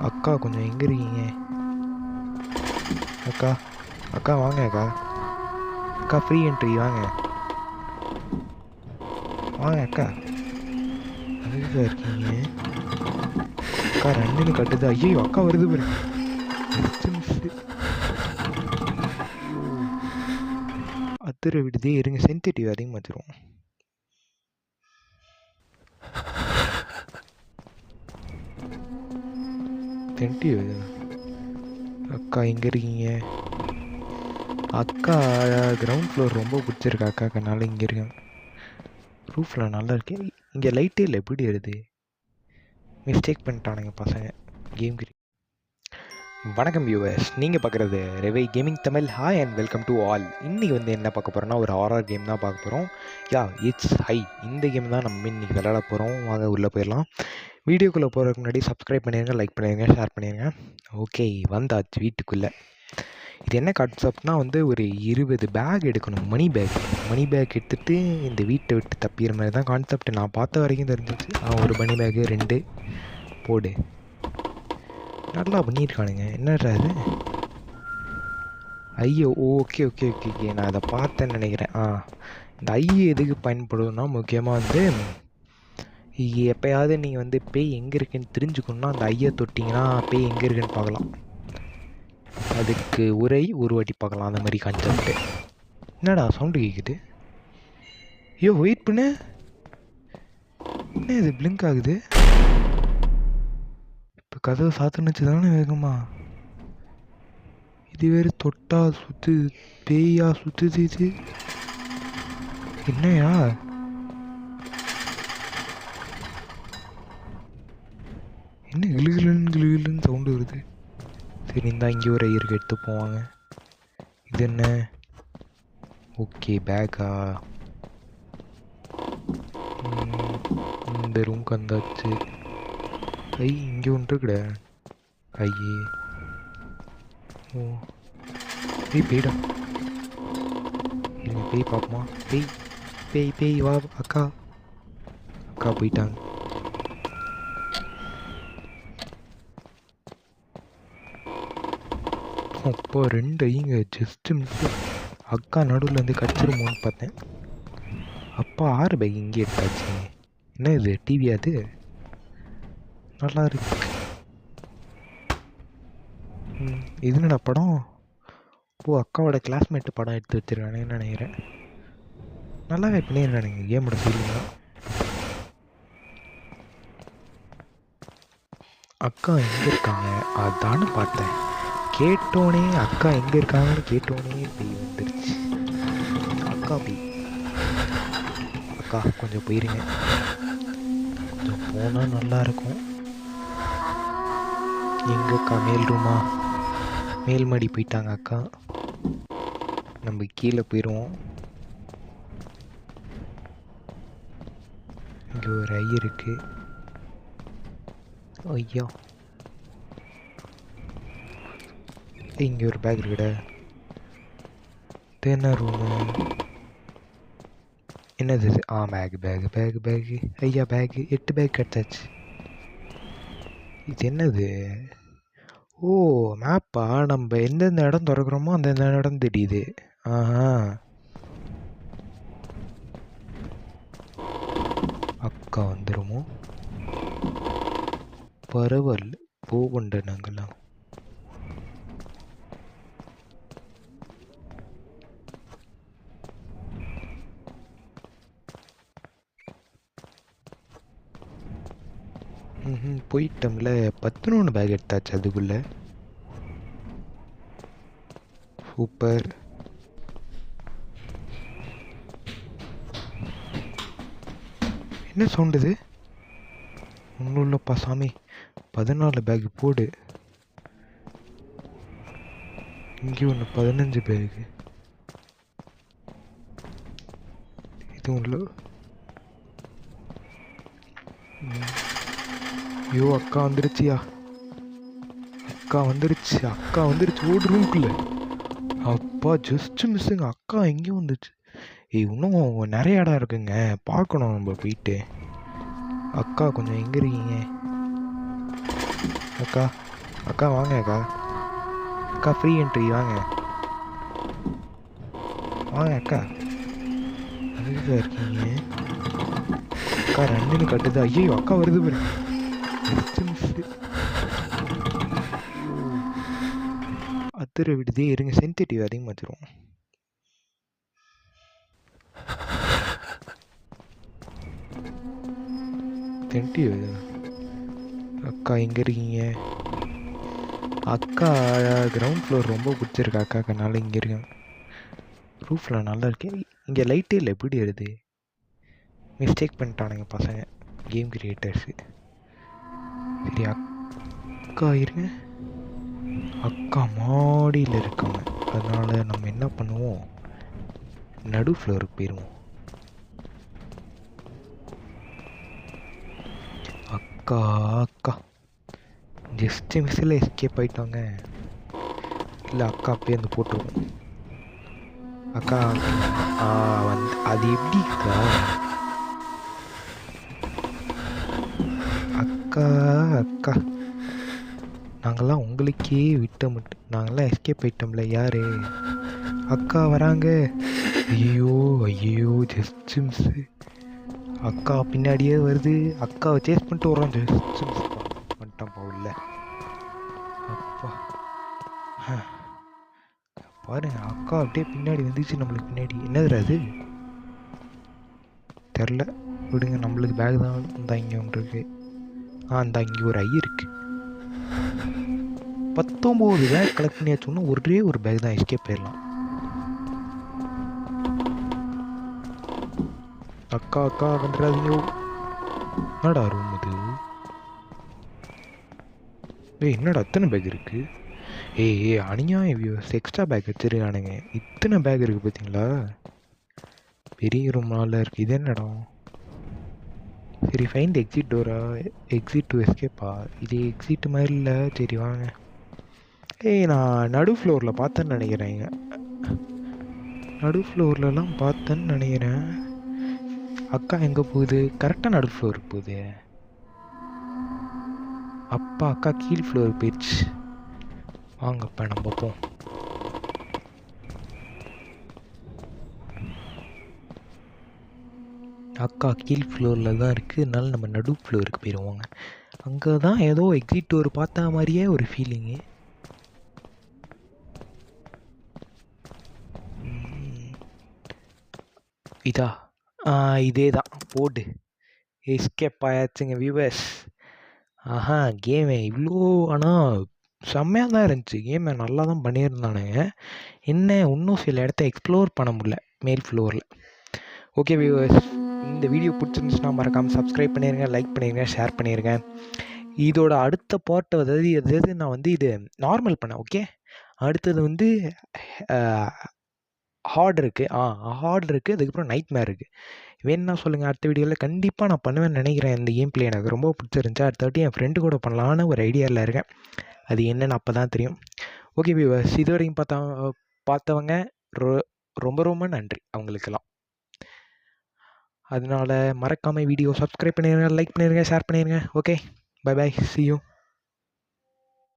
அக்கா கொஞ்சம் எங்கே இருக்கீங்க? அக்கா அக்கா வாங்க அக்கா. அக்கா ஃப்ரீ என்ட்ரி வாங்க வாங்க அக்கா. அங்கேக்கா இருக்கீங்க? அக்கா ரெண்டுன்னு கட்டுது. ஐயோ அக்கா வருது பாரு. மிஸ்ஸு. ஐயோ அதிர விடுதே. இருங்க சென்சிட்டிவ் அதிகமாக வச்சுருவோம். சென்சிட்டிவ். அக்கா எங்கே இருக்கீங்க? அக்கா கிரவுண்ட் ஃப்ளோர் ரொம்ப பிடிச்சிருக்கா அக்காக்கனால இங்கே இருக்கேன். ரூஃபில் நல்லா இருக்கேன். இங்கே லைட்டே இல்லை, எப்படி வருது? மிஸ்டேக் பண்ணிட்டானுங்க பசங்க. கேம் கிரி. வணக்கம் வியூவர்ஸ், நீங்கள் பார்க்குறது ரெவை gaming Tamil. Hi and welcome to all. இன்றைக்கி வந்து என்ன பார்க்க போகிறோன்னா ஒரு ஹாரர் கேம் தான் பார்க்க போகிறோம். Yeah it's high. இந்த கேம் தான் நம்ம இன்றைக்கி விளையாட போகிறோம். வாங்க உள்ளே போயிடலாம். வீடியோக்குள்ளே போகிறதுக்கு முன்னாடி சப்ஸ்கிரைப் பண்ணிடுங்க, லைக் பண்ணிடுங்க, ஷேர் பண்ணிடுங்க. ஓகே, வந்தாச்சு வீட்டுக்குள்ளே. இது என்ன கான்செப்ட்னா வந்து ஒரு 20 பேக் எடுக்கணும். மணி பேக் எடுத்துகிட்டு இந்த வீட்டை விட்டு தப்பிக்கிற மாதிரி தான் கான்செப்ட். நான் பார்த்த வரைக்கும் தெரிஞ்சிச்சு. ஒரு மணி பேக்கு 2 போடு. நல்லா பண்ணியிருக்கானுங்க. என்னடா இது? ஐயோ ஓகே ஓகே ஓகே ஓகே, நான் அதை பார்த்தேன்னு நினைக்கிறேன். இந்த எதுக்கு பயன்படும்னா முக்கியமாக வந்து எப்போயாவது நீங்கள் வந்து பேய் எங்கே இருக்குன்னு தெரிஞ்சுக்கணுன்னா அந்த தொட்டிங்கன்னா பேய் எங்கே இருக்குன்னு பார்க்கலாம். அதுக்கு ஒரு வாட்டி பார்க்கலாம். அந்த மாதிரி கான்செப்ட். என்னடா சவுண்டு கேட்குது? ஐயோ வெயிட் பண்ணு. என்ன இது பிளிங்க் ஆகுது? இப்போ கதவை சாத்துனுச்சு தானே வேகமா. இது வேறு தொட்டா சுத்து பேயா சுத்துது. இது என்னையா? என்ன கிளுகிளுன்னு சவுண்டு வருது. சரி இந்தா இங்கே ஒரு ஐயருக்கு எடுத்து போவாங்க. இது என்ன? ஓகே பேக்கா. இந்த ரூம்க்கு வந்தாச்சு. இங்கே ஒன்று இருக்குடா. ஐயே ஓ பேய்டா. இருங்க பேய் பார்ப்போமா? பேய் வா. அக்கா போயிட்டாங்க. அப்போ 2 ஐங்க ஜஸ்ட்டு மிஸ். அக்கா நடுவில் வந்து கடிச்சிருமோன்னு பார்த்தேன். அப்பா 6 பேக் இங்கே எடுத்தாச்சு. என்ன இது டிவி? அது நல்லா இருக்கு. இது என்னடா படம்? ஓ அக்காவோட கிளாஸ்மேட்டு படம் எடுத்து வச்சுருக்கானேன்னு நினைக்கிறேன். நல்லாவே பண்ணியிருக்கானுங்க கேமோட ஃபீலிங்லாம். அக்கா எங்கே இருக்காங்க அதானு பார்த்தேன். கேட்டோனே அக்கா எங்கே இருக்காங்கன்னு கேட்டோனே பேய் வந்துருச்சு. அக்கா கொஞ்சம் போயிருங்க. கொஞ்சம் போனால் நல்லாயிருக்கும். எங்கக்கா? மேல் ரூமா? மேல் மாடி போயிட்டாங்க அக்கா. நம்ம கீழே போயிடுவோம். இங்கே ஒரு இருக்கு. ஐயா இங்கே ஒரு பேக் இருக்குடா. என்ன ரூமு? என்னது? பேகு. ஐயா பேகு 8 பேக் கிடச்சாச்சு. இது என்னது? ஓ மேப்பா. நம்ம எந்தெந்த இடம் திறக்கிறோமோ அந்தந்த இடம் தெரியுது. அக்கா வந்துடுமோ? பரவாயில்ல போகண்ட நாங்களாம். போயிட்டோம்ல. 11 பேக் எடுத்தாச்சு அதுக்குள்ள. சூப்பர். என்ன சவுண்ட் இது? ஒன்றும் இல்லைப்பா சாமி. 14 பேக் போடு. இங்கே ஒன்று 15 பேக்கு. இது ஒன்று. ஐயோ அக்கா வந்துருச்சியா. அக்கா வந்துருச்சு. ஓடு ரூம்குள்ள. அப்பா ஜஸ்ட் மிஸ்ஸுங்க. அக்கா எங்கேயும் வந்துச்சு. இன்னும் நிறைய இடம் இருக்குங்க, பார்க்கணும் நம்ம போயிட்டு. அக்கா கொஞ்சம் எங்கே இருக்கீங்க? அக்கா அக்கா வாங்க அக்கா. அக்கா ஃப்ரீ என்ட்ரி வாங்க. வாங்க அக்கா. அதுதான் இருக்கீங்க. அக்கா ரன்னுன்னு கட்டுது. ஐயோ அக்கா வருது பாரு. Just miss. அதிர விடுதே. இருங்க சென்சிட்டிவ் அதிகமாக வச்சிருவோம். சென்சிட்டிவ். அக்கா எங்கே இருக்கீங்க? அக்கா கிரவுண்ட் ஃப்ளோர் ரொம்ப பிடிச்சிருக்கு அக்காக்கனால இங்கே இருக்கேன். ரூஃபில் நல்லா இருக்கு. இங்கே லைட்டே இல்லை, எப்படி வருது? மிஸ்டேக் பண்ணிட்டானுங்க பசங்க, கேம் கிரியேட்டர்ஸு. சரி அக்கா இருங்க. அக்கா மாடியில் இருக்காங்க. அதனால் நம்ம என்ன பண்ணுவோம், நடு ஃப்ளோருக்கு போயிடுவோம். அக்கா அக்கா ஜஸ்ட் மிஸ்ஸில் எஸ்கேப் ஆகிட்டாங்க. இல்லை அக்கா அப்படியே வந்து போட்டுருவோம். அக்கா வந்து அது எப்படிக்கா? அக்கா அக்கா நாங்கள்லாம் உங்களுக்கே விட்ட மட்டும், நாங்கள்லாம் எஸ்கேப் ஆயிட்டோம்ல. யாரு? அக்கா வராங்க. ஐயோ ஐயோ ஜஸ்ட் மிஸ்ஸு. அக்கா பின்னாடியே வருது. அக்காவை சேஸ் பண்ணிட்டு வரோம். ஜஸ்ட் மிஸ் பண்ணிட்டோம்ப்பா உள்ள. அப்பா பாருங்க, அக்கா அப்படியே பின்னாடி வந்துச்சு நம்மளுக்கு பின்னாடி. என்னதுடா அது? தெரில, விடுங்க. நம்மளுக்கு பேக் தான் இருந்தால் இங்கே ஒன்று இருக்கு. இந்த இங்கே ஒரு ஐ இருக்கு. 19 பேக் கலெக்ட் பண்ணியாச்சுன்னா ஒரே ஒரு பேக் தான், எஸ்கேப் போயிடலாம். அக்கா அக்கா வந்துடாதீங்க. என்னடா ரூம் இது? என்னடா அத்தனை பேக் இருக்கு? ஏய் அநியாயம் வியூஸ், எக்ஸ்ட்ரா பேக் வச்சிருக்கானுங்க. இத்தனை பேக் இருக்கு பார்த்தீங்களா? பெரிய ரூம்னால இருக்கு. இது என்னடா? சரி ஃபைண்ட் எக்ஸிட் டோரா? எக்ஸிட் டு எஸ்கேப்பா? இது எக்ஸிட் மாதிரி இல்லை. சரி வாங்க. நான் நடு ஃப்ளோரில் பார்த்தேன்னு நினைக்கிறேன். நடு ஃப்ளோர்லலாம் பார்த்தேன்னு நினைக்கிறேன். அக்கா எங்கே போகுது? கரெக்டாக நடு ஃப்ளோருக்கு போகுது. அப்பா அக்கா கீழ் ஃப்ளோருக்கு போயிடுச்சு. வாங்கப்பா நம்ம போம். அக்கா கீழ் ஃப்ளோரில் தான் இருக்குது. அதனால நம்ம நடு ஃப்ளோருக்கு போயிடுவோங்க. அங்கே தான் ஏதோ எக்ஸிட் டோர் பார்த்த மாதிரியே ஒரு ஃபீலிங்கு. இதா? இதே தான் போடு. Escape ஆயாச்சுங்க viewers. கேமு இவ்வளோ ஆனால் செம்மையாக தான் இருந்துச்சு. கேமை நல்லா தான் பண்ணியிருந்தானுங்க. என்ன இன்னும் சில இடத்த எக்ஸ்ப்ளோர் பண்ண முடியல மேல் ஃப்ளோரில். ஓகே வியூவர்ஸ், இந்த வீடியோ பிடிச்சிருந்துச்சுன்னா மறக்காமல் சப்ஸ்கிரைப் பண்ணிடுங்க, லைக் பண்ணிடுங்க, ஷேர் பண்ணிடுங்க. இதோட அடுத்த பார்ட் அதாவது நான் வந்து இது நார்மல் பண்ணேன். ஓகே, அடுத்தது வந்து ஹார்ட் இருக்குது. ஹார்ட் இருக்குது. அதுக்கப்புறம் நைட் மேர் இருக்குது. வேணும்னா சொல்லுங்கள், அடுத்த வீடியோவில் கண்டிப்பாக நான் பண்ணுவேன்னு நினைக்கிறேன். இந்த கேம் பிளே எனக்கு ரொம்ப பிடிச்சிருந்துச்சு. அடுத்த என் ஃப்ரெண்டு கூட பண்ணலான்னு ஒரு ஐடியாவில் இருக்கேன். அது என்னென்னு அப்போ தான் தெரியும். ஓகே வியூவர்ஸ், இது வரைக்கும் பார்த்தவங்க ரொம்ப ரொம்ப நன்றி அவங்களுக்கெல்லாம். அதனால் மறக்காமல் வீடியோ சப்ஸ்கிரைப் பண்ணிடுங்க, லைக் பண்ணிடுங்க, ஷேர் பண்ணிடுங்க. Okay, bye bye, see you.